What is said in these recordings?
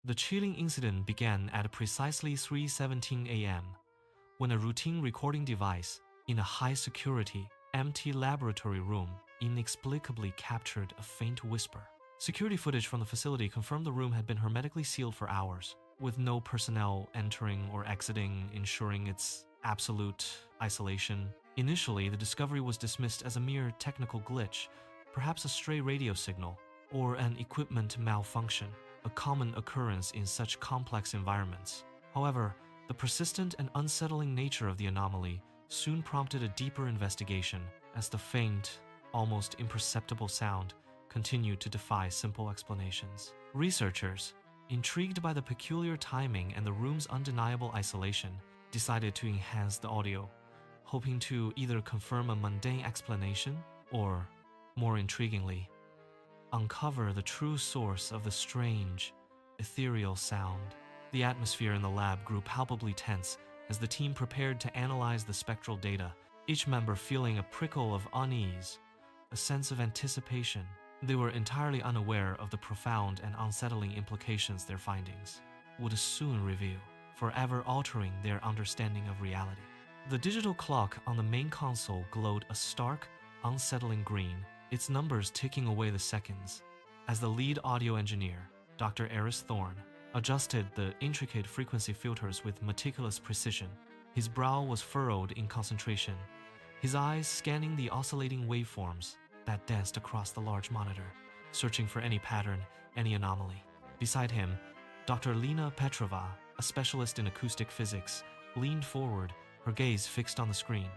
The chilling incident began at precisely 3:17 a.m. when a routine recording device in a high-security, empty laboratory room inexplicably captured a faint whisper. Security footage from the facility confirmed the room had been hermetically sealed for hours, with no personnel entering or exiting, ensuring its absolute isolation. Initially, the discovery was dismissed as a mere technical glitch, perhaps a stray radio signal, or an equipment malfunction, a common occurrence in such complex environments. However, the persistent and unsettling nature of the anomaly soon prompted a deeper investigation, as the faint, almost imperceptible sound continued to defy simple explanations. Researchers, intrigued by the peculiar timing and the room's undeniable isolation, decided to enhance the audio, hoping to either confirm a mundane explanation or, more intriguingly, uncover the true source of the strange, ethereal sound. The atmosphere in the lab grew palpably tense as the team prepared to analyze the spectral data, each member feeling a prickle of unease, a sense of anticipation. They were entirely unaware of the profound and unsettling implications their findings would soon reveal, forever altering their understanding of reality. The digital clock on the main console glowed a stark, unsettling green, its numbers ticking away the seconds. As the lead audio engineer, Dr. Eris Thorne, adjusted the intricate frequency filters with meticulous precision, his brow was furrowed in concentration, his eyes scanning the oscillating waveforms that danced across the large monitor, searching for any pattern, any anomaly. Beside him, Dr. Lena Petrova, a specialist in acoustic physics, leaned forward, her gaze fixed on the screen,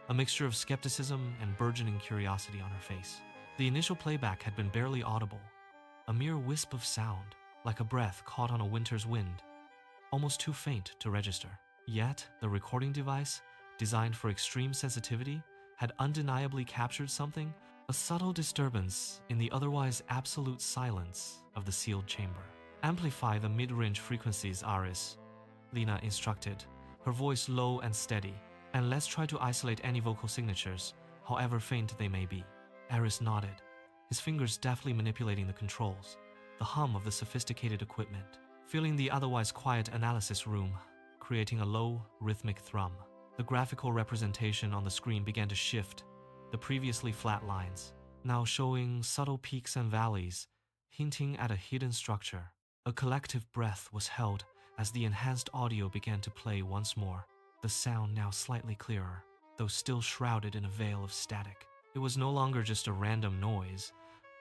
a mixture of skepticism and burgeoning curiosity on her face. The initial playback had been barely audible, a mere wisp of sound, like a breath caught on a winter's wind, almost too faint to register. Yet, the recording device, designed for extreme sensitivity, had undeniably captured something, a subtle disturbance in the otherwise absolute silence of the sealed chamber. Amplify the mid-range frequencies, Aris, Lena instructed, her voice low and steady, and let's try to isolate any vocal signatures, however faint they may be. Aris nodded, his fingers deftly manipulating the controls, the hum of the sophisticated equipment, filling the otherwise quiet analysis room, creating a low, rhythmic thrum. The graphical representation on the screen began to shift, the previously flat lines, now showing subtle peaks and valleys, hinting at a hidden structure. A collective breath was held as the enhanced audio began to play once more, the sound now slightly clearer, though still shrouded in a veil of static. It was no longer just a random noise.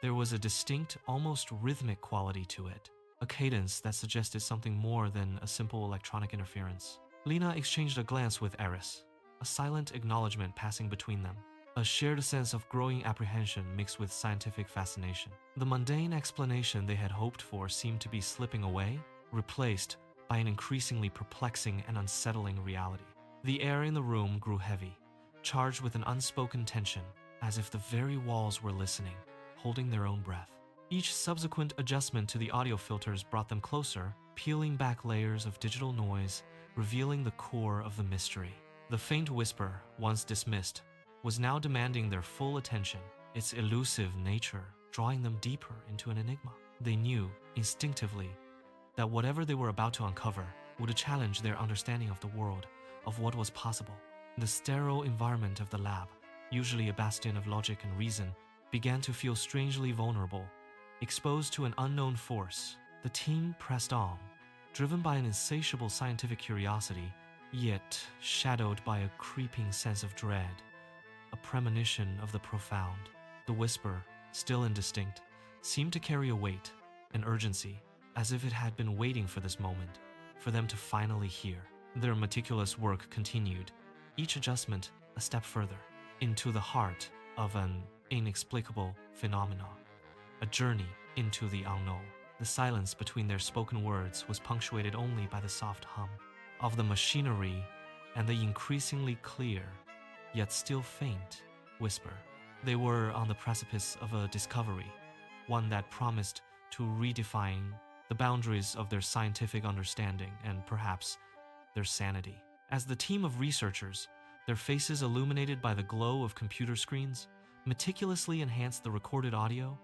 There was a distinct, almost rhythmic quality to it, a cadence that suggested something more than a simple electronic interference. Lena exchanged a glance with Eris, a silent acknowledgement passing between them, a shared sense of growing apprehension mixed with scientific fascination. The mundane explanation they had hoped for seemed to be slipping away, replaced by an increasingly perplexing and unsettling reality. The air in the room grew heavy, charged with an unspoken tension, as if the very walls were listening, holding their own breath. Each subsequent adjustment to the audio filters brought them closer, peeling back layers of digital noise, revealing the core of the mystery. The faint whisper, once dismissed, was now demanding their full attention, its elusive nature drawing them deeper into an enigma. They knew, instinctively, that whatever they were about to uncover would challenge their understanding of the world, of what was possible. The sterile environment of the lab, usually a bastion of logic and reason, began to feel strangely vulnerable, exposed to an unknown force. The team pressed on, driven by an insatiable scientific curiosity, yet shadowed by a creeping sense of dread, a premonition of the profound. The whisper, still indistinct, seemed to carry a weight, an urgency, as if it had been waiting for this moment, for them to finally hear. Their meticulous work continued, each adjustment a step further, into the heart of an inexplicable phenomenon, a journey into the unknown. The silence between their spoken words was punctuated only by the soft hum of the machinery and the increasingly clear, yet still faint, whisper. They were on the precipice of a discovery, one that promised to redefine the boundaries of their scientific understanding and perhaps their sanity. As the team of researchers, their faces illuminated by the glow of computer screens, meticulously enhanced the recorded audio,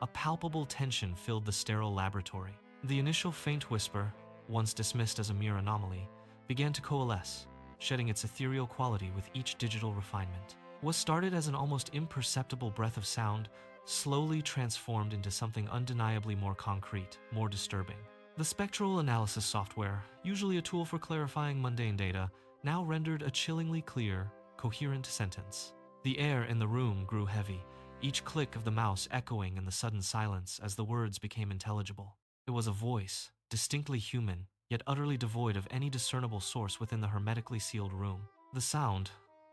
a palpable tension filled the sterile laboratory. The initial faint whisper, once dismissed as a mere anomaly, began to coalesce, shedding its ethereal quality with each digital refinement. What started as an almost imperceptible breath of sound slowly transformed into something undeniably more concrete, more disturbing. The spectral analysis software, usually a tool for clarifying mundane data, now rendered a chillingly clear, coherent sentence. The air in the room grew heavy, each click of the mouse echoing in the sudden silence as the words became intelligible. It was a voice, distinctly human, yet utterly devoid of any discernible source within the hermetically sealed room. The sound,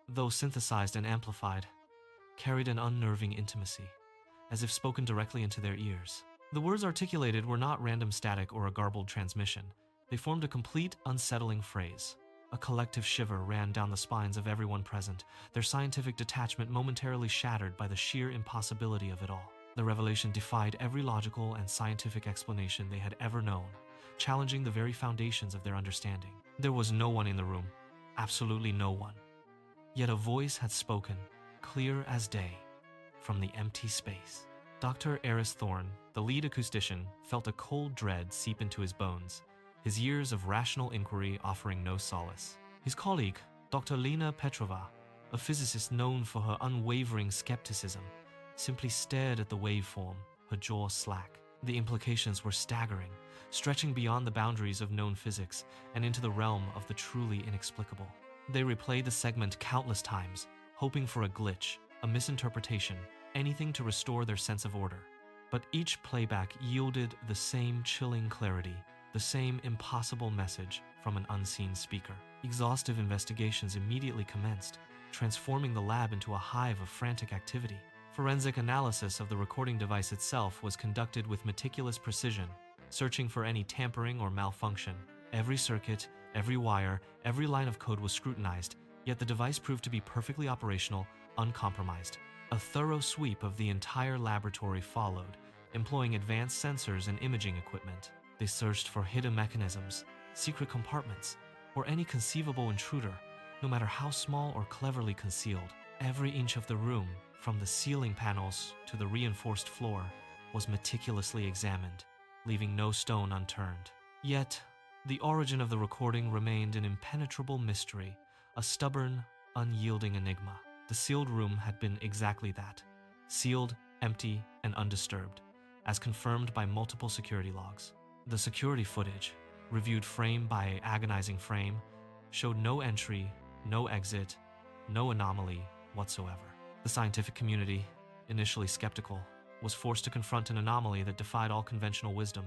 though synthesized and amplified, carried an unnerving intimacy, as if spoken directly into their ears. The words articulated were not random static or a garbled transmission. They formed a complete, unsettling phrase. A collective shiver ran down the spines of everyone present, their scientific detachment momentarily shattered by the sheer impossibility of it all. The revelation defied every logical and scientific explanation they had ever known, challenging the very foundations of their understanding. There was no one in the room, absolutely no one. Yet a voice had spoken, clear as day, from the empty space. Dr. Eris Thorne, the lead acoustician, felt a cold dread seep into his bones, his years of rational inquiry offering no solace. His colleague, Dr. Lena Petrova, a physicist known for her unwavering skepticism, simply stared at the waveform, her jaw slack. The implications were staggering, stretching beyond the boundaries of known physics and into the realm of the truly inexplicable. They replayed the segment countless times, hoping for a glitch, a misinterpretation, anything to restore their sense of order. But each playback yielded the same chilling clarity, the same impossible message from an unseen speaker. Exhaustive investigations immediately commenced, transforming the lab into a hive of frantic activity. Forensic analysis of the recording device itself was conducted with meticulous precision, searching for any tampering or malfunction. Every circuit, every wire, every line of code was scrutinized, yet the device proved to be perfectly operational, uncompromised. A thorough sweep of the entire laboratory followed, employing advanced sensors and imaging equipment. They searched for hidden mechanisms, secret compartments, or any conceivable intruder, no matter how small or cleverly concealed. Every inch of the room, from the ceiling panels to the reinforced floor, was meticulously examined, leaving no stone unturned. Yet, the origin of the recording remained an impenetrable mystery, a stubborn, unyielding enigma. The sealed room had been exactly that, sealed, empty, and undisturbed, as confirmed by multiple security logs. The security footage, reviewed frame by agonizing frame, showed no entry, no exit, no anomaly whatsoever. The scientific community, initially skeptical, was forced to confront an anomaly that defied all conventional wisdom.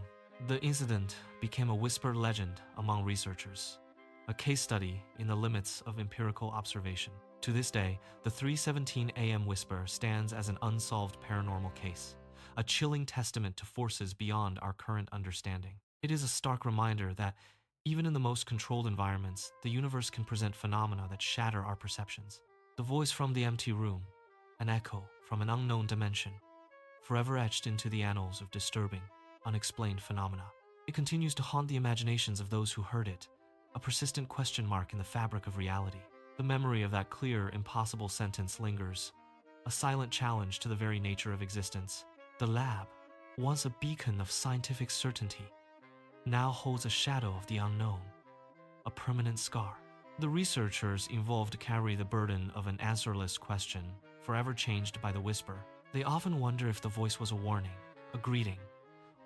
The incident became a whispered legend among researchers, a case study in the limits of empirical observation. To this day, the 3:17 a.m. whisper stands as an unsolved paranormal case, a chilling testament to forces beyond our current understanding. It is a stark reminder that, even in the most controlled environments, the universe can present phenomena that shatter our perceptions. The voice from the empty room, an echo from an unknown dimension, forever etched into the annals of disturbing, unexplained phenomena. It continues to haunt the imaginations of those who heard it, a persistent question mark in the fabric of reality. The memory of that clear, impossible sentence lingers, a silent challenge to the very nature of existence. The lab, once a beacon of scientific certainty, now holds a shadow of the unknown, a permanent scar. The researchers involved carry the burden of an answerless question, forever changed by the whisper. They often wonder if the voice was a warning, a greeting,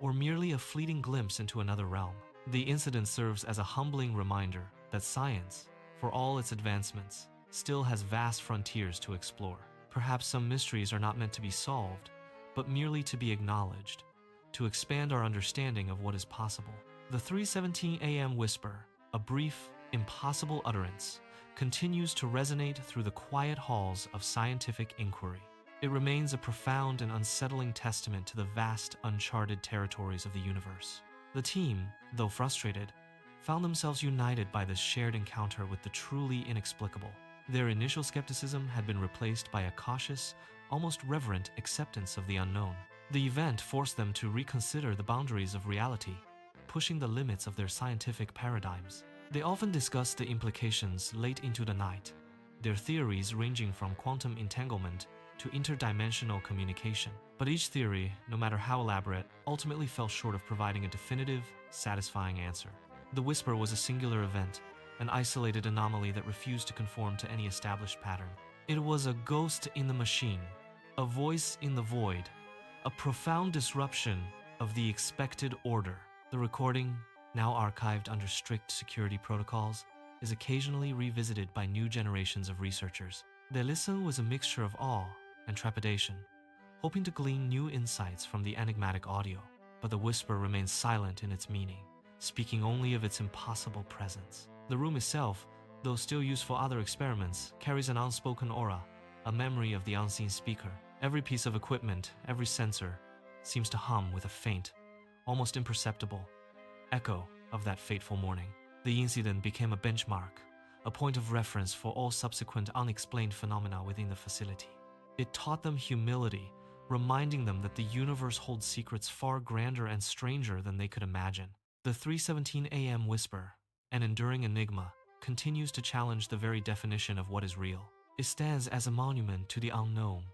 or merely a fleeting glimpse into another realm. The incident serves as a humbling reminder that science, for all its advancements, still has vast frontiers to explore. Perhaps some mysteries are not meant to be solved, but merely to be acknowledged, to expand our understanding of what is possible. The 3:17 a.m. whisper, a brief, impossible utterance, continues to resonate through the quiet halls of scientific inquiry. It remains a profound and unsettling testament to the vast, uncharted territories of the universe. The team, though frustrated, found themselves united by this shared encounter with the truly inexplicable. Their initial skepticism had been replaced by a cautious, almost reverent acceptance of the unknown. The event forced them to reconsider the boundaries of reality, pushing the limits of their scientific paradigms. They often discussed the implications late into the night, their theories ranging from quantum entanglement to interdimensional communication. But each theory, no matter how elaborate, ultimately fell short of providing a definitive, satisfying answer. The whisper was a singular event, an isolated anomaly that refused to conform to any established pattern. It was a ghost in the machine, a voice in the void, a profound disruption of the expected order. The recording, now archived under strict security protocols, is occasionally revisited by new generations of researchers. Their listen was a mixture of awe and trepidation, hoping to glean new insights from the enigmatic audio. But the whisper remains silent in its meaning, speaking only of its impossible presence. The room itself, though still used for other experiments, carries an unspoken aura, a memory of the unseen speaker. Every piece of equipment, every sensor, seems to hum with a faint, almost imperceptible, echo of that fateful morning. The incident became a benchmark, a point of reference for all subsequent unexplained phenomena within the facility. It taught them humility, reminding them that the universe holds secrets far grander and stranger than they could imagine. The 3:17 a.m. whisper, an enduring enigma, continues to challenge the very definition of what is real. It stands as a monument to the unknown,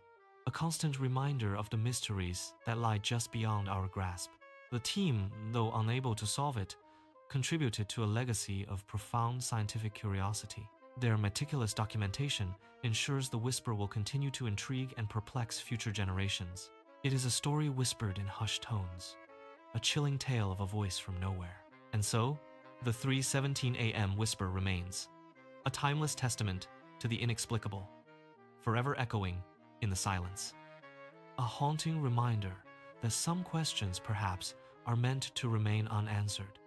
a constant reminder of the mysteries that lie just beyond our grasp. The team, though unable to solve it, contributed to a legacy of profound scientific curiosity. Their meticulous documentation ensures the whisper will continue to intrigue and perplex future generations. It is a story whispered in hushed tones, a chilling tale of a voice from nowhere. And so, the 3:17 a.m. whisper remains, a timeless testament to the inexplicable, forever echoing in the silence. A haunting reminder that some questions, perhaps, are meant to remain unanswered.